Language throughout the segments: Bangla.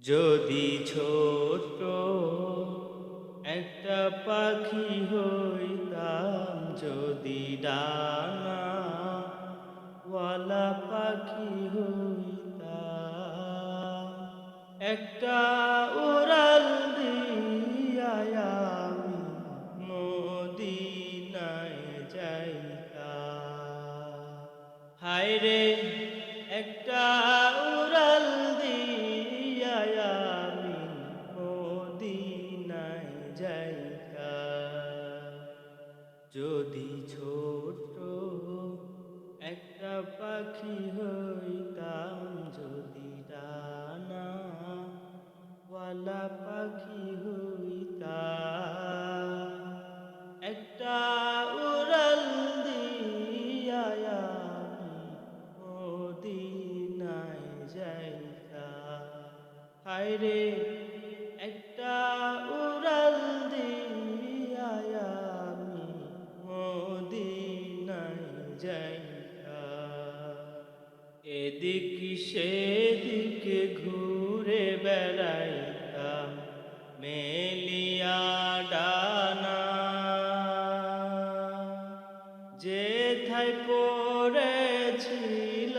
যদি ছোট্ট একটা পাখি হইতাম, যদি ডানাওয়ালা পাখি হইতাম, একটা উড়াল দিয়া আমি মদিনায় যাইতাম। হায়রে একটা উড়াল দিয়া আমি মদিনায় যাইতাম। যদি ছোট্ট একটা পাখি হইতাম, যদি ডানাওয়ালা পাখি হইতাম, একটা উড়াল দিয়া আমি মদিনায় যাইতাম। হায়রে একটা উড়াল দিয়া আমি মদিনায় যাইতাম। এদিক সেদিক ঘুরে বেড়াইতাম মেলিয়া ডানা, যেথায় পড়েছিল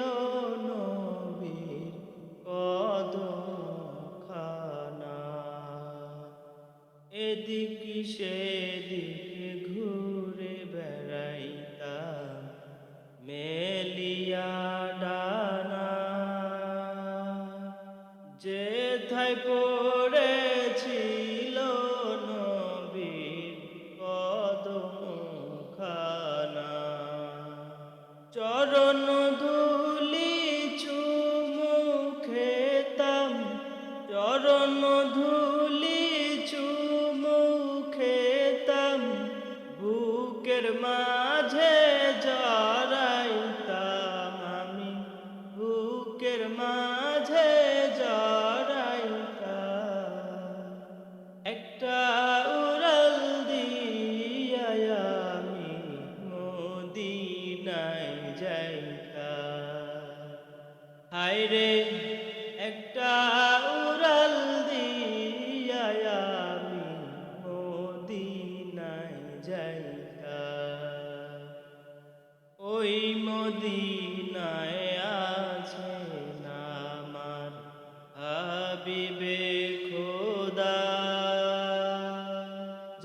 নবীর কদমখানা। এদিক সেদিক ঘুরে বেড়াইতাম মেলিয়া ডানা, যেথায় পড়েছিল নবীর কদমখানা। চরণ ধুলি চুমু খেতাম, চরণ ধুলি চুমু খেতাম, বুকের মাঝে জড়াইতাম আমি, বুকের মাঝে জড়াইতাম। একটা উড়াল দিয়া আমি মদিনায় যাইতাম। হায়রে একটা উড়াল দিয়া আমি মদিনায় যাইতাম। ওই মদিনায় আছেন আমার হাবিবে খোদা,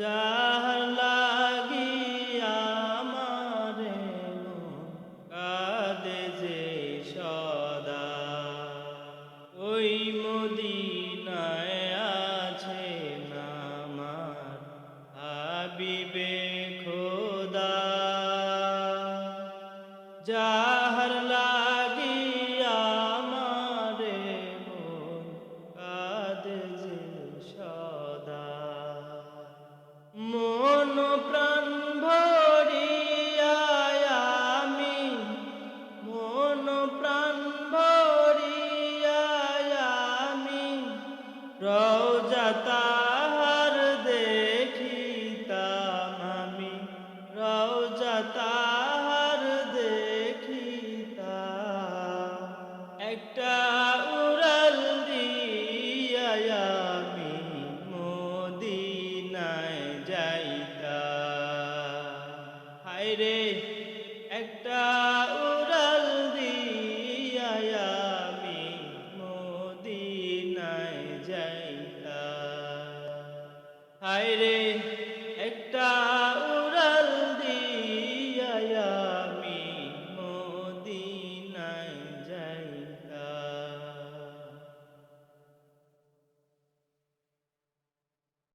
যাহার লাগিয়া আমারে মন কাঁদে যে সদা। ওই মদিনায় আছেন আমার হাবিবে খোদা, যাহার লাগিয়া আমারে মন কাঁদে যে সদা। মন প্রাণ ভরিয়া আমি, মন প্রাণ ভরিয়া আমি রওজা তাহার দেখিতাম আমি, রওজা তাহার দেখিতাম। একটা উড়াল দিয়া আমি মদিনায় যাইতাম। হায়রে একটা উড়াল দিয়া আমি মদিনায় যাইতাম। হায়রে